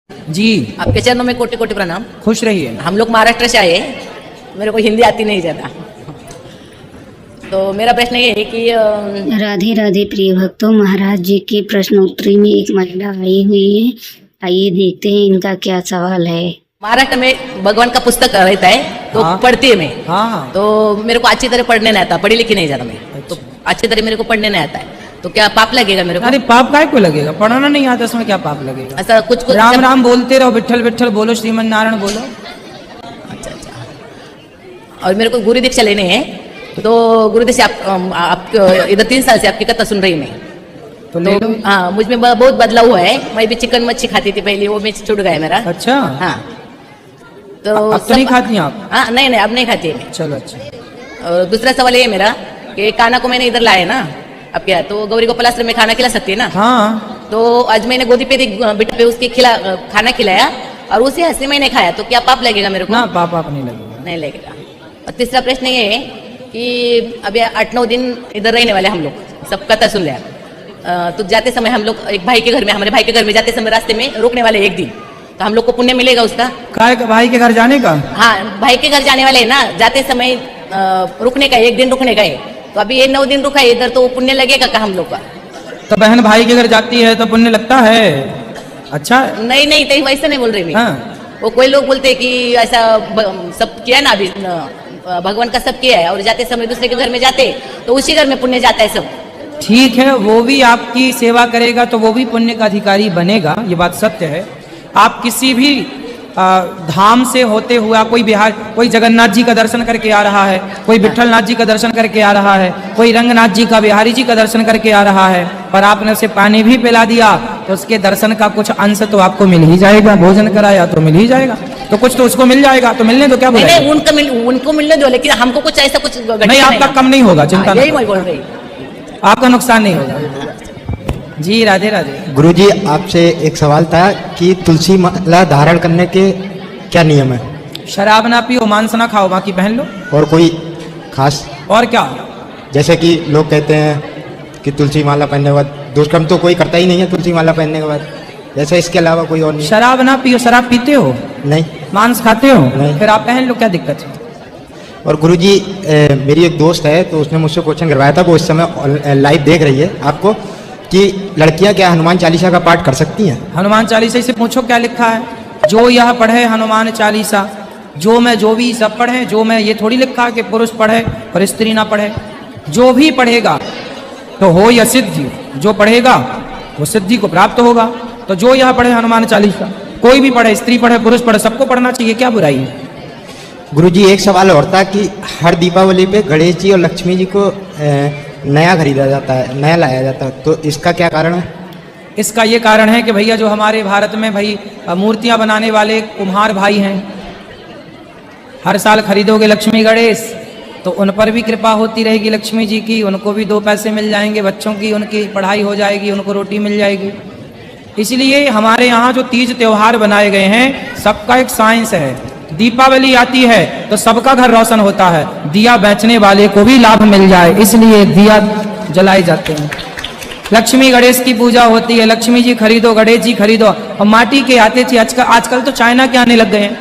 जी, आपके चरणों में कोटि कोटि प्रणाम। खुश रहिए। हम लोग महाराष्ट्र से आए हैं, मेरे को हिंदी आती नहीं ज़्यादा, तो मेरा प्रश्न ये है कि राधे राधे प्रिय भक्तों, महाराज जी की प्रश्नोत्तरी में एक महिला आई हुई है। आइए देखते हैं इनका क्या सवाल है। महाराष्ट्र में भगवान का पुस्तक रहता है तो हाँ। पढ़ती है मैं। हाँ। तो मेरे को अच्छी तरह पढ़ने नहीं आता, पढ़ी लिखी नहीं ज़्यादा मैं, तो अच्छी तरह मेरे को पढ़ने नहीं आता है, तो क्या पाप लगेगा मेरे को? अरे पाप काय को लगेगा? पढ़ना नहीं आता इसमें क्या पाप लगेगा? ऐसा कुछ कुछ राम राम बोलते रहो, विठल विठल बोलो, श्रीमन नारायण बोलो। अच्छा अच्छा। और मेरे को गुरु दीक्षा लेने हैं, तो गुरु दीक्षा आप इधर 3 साल से आपकी कथा सुन रही मैं, तो ले लो। तो हाँ, मुझ में बहुत बदलाव हुआ है। मैं भी चिकन मच्छी खाती थी पहले, वो मैं छूट गया मेरा। अच्छा, हाँ, तो अब तो नहीं खाती आप? हाँ, नहीं नहीं, अब नहीं खाती मैं। चलो अच्छा। और दूसरा सवाल ये है मेरा कि काना को मैंने इधर लाया ना, अब क्या, तो गौरी गोपाल आश्रम में खाना खिला सकती है ना? हाँ, तो आज मैंने गोदी पे बिट पे उसके खाना खिलाया और उसी हंसी मैंने खाया, तो क्या पाप लगेगा मेरे को? ना पाप आप नहीं लगेगा। नहीं लगेगा। और तीसरा प्रश्न ये है कि अभी 8-9 दिन इधर रहने वाले हम लोग, सब कथा सुन लिया, तो जाते समय हम लोग एक भाई के घर में, हमारे भाई के घर में जाते समय रास्ते में रुकने वाले एक दिन, तो हम लोग को पुण्य मिलेगा उसका? काय भाई के घर जाने का? हाँ, भाई के घर जाने वाले है ना, जाते समय रुकने का, एक दिन रुकने का है, तो अभी ये 9 दिन रुका है इधर, तो पुण्य लगेगा का हम लोग का? तो बहन भाई के घर जाती है तो पुण्य लगता है। अच्छा, नहीं नहीं, तो वैसे नहीं बोल रही मैं। हाँ। वो कोई लोग बोलते हैं कि ऐसा सब किया ना, अभी भगवान का सब किया है, और जाते समय दूसरे के घर में जाते तो उसी घर में पुण्य जाता है सब। ठीक है, वो भी आपकी सेवा करेगा तो वो भी पुण्य का अधिकारी बनेगा, ये बात सत्य है। आप किसी भी धाम से होते हुआ, कोई बिहार, कोई जगन्नाथ जी का दर्शन करके आ रहा है, कोई विठल नाथ जी का दर्शन करके आ रहा है, कोई रंगनाथ जी का, बिहारी जी का दर्शन करके आ रहा है, और आपने उसे पानी भी पिला दिया तो उसके दर्शन का कुछ अंश तो आपको मिल ही जाएगा। भोजन कराया तो मिल ही जाएगा, तो कुछ तो उसको मिल जाएगा, तो मिलने तो क्या बोला? नहीं, उनको मिलने दो, लेकिन हमको कुछ ऐसा कुछ नहीं, आपका कम नहीं होगा, चिंता यही नहीं, मैं बोल रही। आपका नुकसान नहीं होगा। जी राधे राधे। गुरुजी, आपसे एक सवाल था कि तुलसी माला धारण करने के क्या नियम है? शराब ना पियो, मांस ना खाओ, बाकी पहन लो। और कोई खास? और क्या? जैसे कि लोग कहते हैं कि तुलसी माला पहनने के बाद दुष्कर्म तो कोई करता ही नहीं है तुलसी माला पहनने के बाद, जैसे इसके अलावा कोई और नहीं? शराब ना पियो। शराब पीते हो? नहीं। मांस खाते हो? नहीं। फिर आप पहन लो, क्या दिक्कत है? और गुरुजी, मेरी एक दोस्त है, तो उसने मुझसे क्वेश्चन करवाया था, वो इस समय लाइव देख रही है आपको, कि लड़कियां क्या हनुमान चालीसा का पाठ कर सकती हैं? हनुमान चालीसा से पूछो क्या लिखा है। जो यह पढ़े हनुमान चालीसा, जो मैं जो भी सब पढ़े, जो मैं ये थोड़ी लिखा कि पुरुष पढ़े और स्त्री ना पढ़े। जो भी पढ़ेगा तो हो या सिद्धि, जो पढ़ेगा वो सिद्धि को प्राप्त होगा। तो जो यह पढ़े हनुमान चालीसा, कोई भी पढ़े, स्त्री पढ़े पुरुष पढ़े, सबको पढ़ना चाहिए, क्या बुराई है? गुरुजी, एक सवाल और था कि हर दीपावली पे गणेश जी और लक्ष्मी जी को नया खरीदा जाता है, नया लाया जाता है, तो इसका क्या कारण है? इसका ये कारण है कि भैया जो हमारे भारत में भाई मूर्तियां बनाने वाले कुम्हार भाई हैं, हर साल खरीदोगे लक्ष्मी गणेश तो उन पर भी कृपा होती रहेगी लक्ष्मी जी की, उनको भी 2 पैसे मिल जाएंगे, बच्चों की उनकी पढ़ाई हो जाएगी, उनको रोटी मिल जाएगी। इसलिए हमारे यहाँ जो तीज त्योहार बनाए गए हैं, सबका एक साइंस है। दीपावली आती है तो सबका घर रोशन होता है, दिया बेचने वाले को भी लाभ मिल जाए, इसलिए दिया जलाए जाते हैं। लक्ष्मी गणेश की पूजा होती है, लक्ष्मी जी खरीदो, गणेश जी खरीदो। और माटी के आते थे, आजकल तो चाइना के आने लग गए हैं,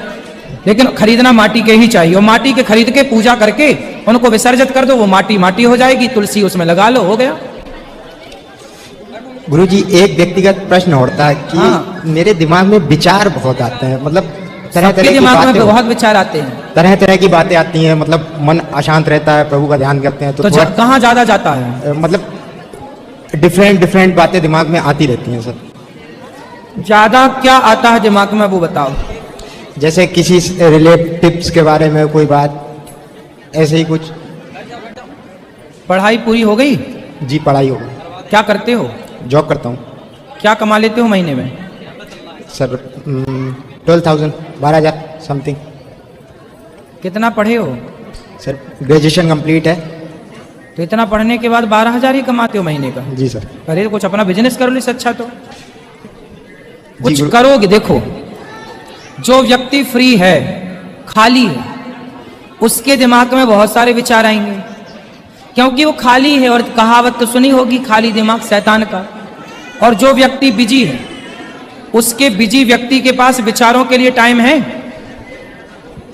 लेकिन खरीदना माटी के ही चाहिए। और माटी के खरीद के पूजा करके उनको विसर्जित कर दो, वो माटी माटी हो जाएगी, तुलसी उसमें लगा लो, हो गया। गुरुजी, एक व्यक्तिगत प्रश्न उठता है कि हाँ। मेरे दिमाग में विचार बहुत आते हैं, मतलब तरह सबके तरह की दिमाग में बातें, बहुत विचार आते हैं, तरह तरह की बातें आती हैं, मतलब मन अशांत रहता है, प्रभु का ध्यान करते हैं तो थोड़ा कहाँ ज्यादा जाता है? मतलब डिफरेंट बातें दिमाग में आती रहती हैं सर। ज्यादा क्या आता है दिमाग में, वो बताओ। जैसे किसी रिलेटिव्स के बारे में कोई बात, ऐसे ही कुछ। पढ़ाई पूरी हो गई? जी, पढ़ाई हो गई। क्या करते हो? जॉब करता हूँ। क्या कमा लेते हो महीने में? Sir 12,000 12,000 something. कितना पढ़े हो? सर ग्रेजुएशन कंप्लीट है। तो इतना पढ़ने के बाद 12,000 ही कमाते हो महीने का? जी सर। अरे कुछ अपना बिजनेस करो, इससे अच्छा तो कुछ गुरु। करोगे। देखो, जो व्यक्ति फ्री है, खाली है, उसके दिमाग में बहुत सारे विचार आएंगे, क्योंकि वो खाली है। और कहावत तो सुनी होगी, खाली दिमाग शैतान का। और जो व्यक्ति बिजी है, उसके बिजी व्यक्ति के पास विचारों के लिए टाइम है?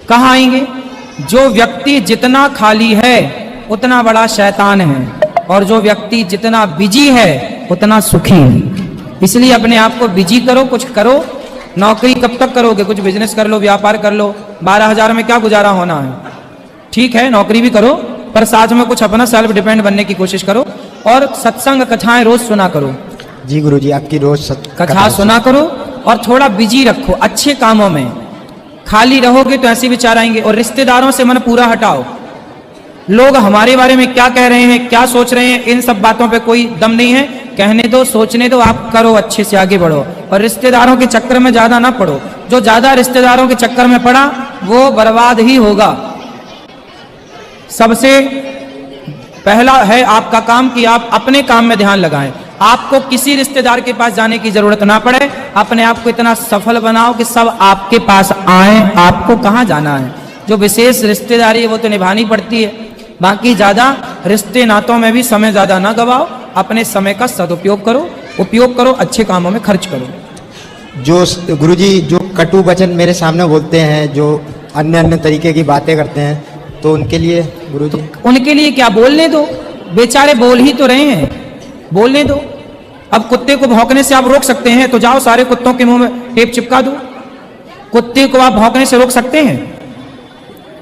कहाँ आएंगे? जो व्यक्ति जितना खाली है उतना बड़ा शैतान है, और जो व्यक्ति जितना बिजी है उतना सुखी है। इसलिए अपने आप को बिजी करो, कुछ करो। नौकरी कब तक करोगे? कुछ बिजनेस कर लो, व्यापार कर लो। 12,000 में क्या गुजारा होना है? ठीक है, नौकरी भी करो, पर साथ में कुछ अपना सेल्फ डिपेंड बनने की कोशिश करो। और सत्संग कथाएं रोज सुना करो। जी गुरुजी, आपकी रोज कथा सुना करो और थोड़ा बिजी रखो अच्छे कामों में। खाली रहोगे तो ऐसे विचार आएंगे। और रिश्तेदारों से मन पूरा हटाओ। लोग हमारे बारे में क्या कह रहे हैं, क्या सोच रहे हैं, इन सब बातों पे कोई दम नहीं है। कहने दो, सोचने दो, आप करो, अच्छे से आगे बढ़ो। और रिश्तेदारों के चक्कर में ज्यादा ना पड़ो। जो ज्यादा रिश्तेदारों के चक्कर में पड़ा वो बर्बाद ही होगा। सबसे पहला है आपका काम कि आप अपने काम में ध्यान लगाएं। आपको किसी रिश्तेदार के पास जाने की जरूरत ना पड़े। अपने आप को इतना सफल बनाओ कि सब आपके पास आए। आपको कहाँ जाना है? जो विशेष रिश्तेदारी है वो तो निभानी पड़ती है। बाकी ज्यादा रिश्ते नातों में भी समय ज्यादा ना गवाओ। अपने समय का सदुपयोग करो, उपयोग करो, अच्छे कामों में खर्च करो। जो गुरुजी जो कटु वचन मेरे सामने बोलते हैं, जो अन्य अन्य तरीके की बातें करते हैं, तो उनके लिए गुरुजी? तो उनके लिए क्या, बोलने दो। बेचारे बोल ही तो रहे हैं, बोलने दो। अब कुत्ते को भौंकने से आप रोक सकते हैं तो जाओ सारे कुत्तों के मुंह में टेप चिपका दो। कुत्ते को आप भौंकने से रोक सकते हैं?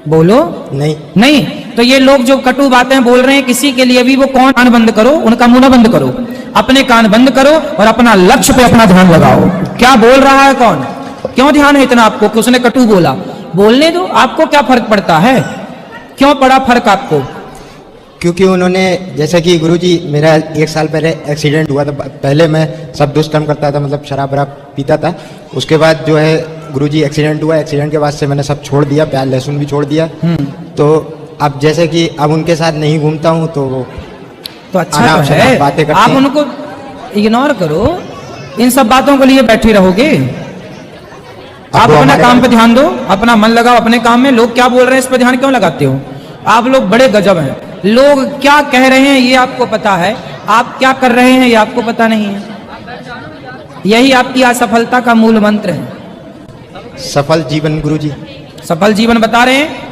बोलो नहीं। तो ये लोग जो कटु बातें बोल रहे हैं किसी के लिए भी, वो कौन? कान बंद करो, उनका मुंह ना बंद करो। अपने कान बंद करो और अपना लक्ष्य पे अपना ध्यान लगाओ। क्या बोल रहा है कौन? क्यों ध्यान है इतना आपको कि उसने कटु बोला? बोलने दो। आपको क्या फर्क पड़ता है? क्यों पड़ा फर्क आपको? क्योंकि उन्होंने, जैसे कि गुरुजी मेरा 1 साल पहले एक्सीडेंट हुआ था। पहले मैं सब दुष्कर्म करता था, मतलब शराब वराब पीता था। उसके बाद जो है गुरुजी एक्सीडेंट हुआ। एक्सीडेंट के बाद से मैंने सब छोड़ दिया, प्याज लहसुन भी छोड़ दिया। तो अब जैसे कि अब उनके साथ नहीं घूमता हूँ तो वो तो अच्छा तो है। बातें करते आप उनको इग्नोर करो। इन सब बातों के लिए बैठे रहोगे? आप अपने काम पे ध्यान दो, अपना मन लगाओ अपने काम में। लोग क्या बोल रहे हैं इस पर ध्यान क्यों लगाते हो? आप लोग बड़े गजब हैं। लोग क्या कह रहे हैं ये आपको पता है, आप क्या कर रहे हैं ये आपको पता नहीं है। यही आपकी असफलता का मूल मंत्र है। सफल जीवन गुरुजी, सफल जीवन बता रहे हैं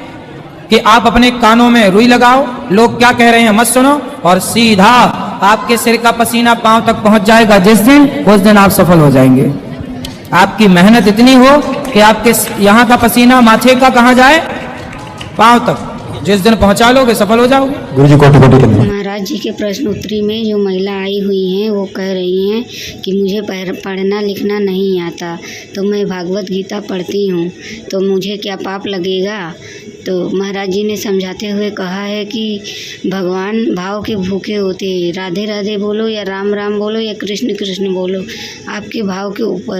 कि आप अपने कानों में रुई लगाओ। लोग क्या कह रहे हैं मत सुनो, और सीधा आपके सिर का पसीना पांव तक पहुंच जाएगा जिस दिन, उस दिन आप सफल हो जाएंगे। आपकी मेहनत इतनी हो कि आपके यहाँ का पसीना माथे का कहाँ जाए? पांव तक। जिस दिन पहुंचा लोगे सफल हो जाओगे। गुरुजी कोटि कोटि धन्यवाद। महाराज जी के प्रश्न उत्तरी में जो महिला आई हुई हैं वो कह रही हैं कि मुझे पढ़ना लिखना नहीं आता, तो मैं भागवत गीता पढ़ती हूँ, तो मुझे क्या पाप लगेगा? तो महाराज जी ने समझाते हुए कहा है कि भगवान भाव के भूखे होते हैं। राधे राधे बोलो या राम राम बोलो या कृष्ण कृष्ण बोलो, आपके भाव के ऊपर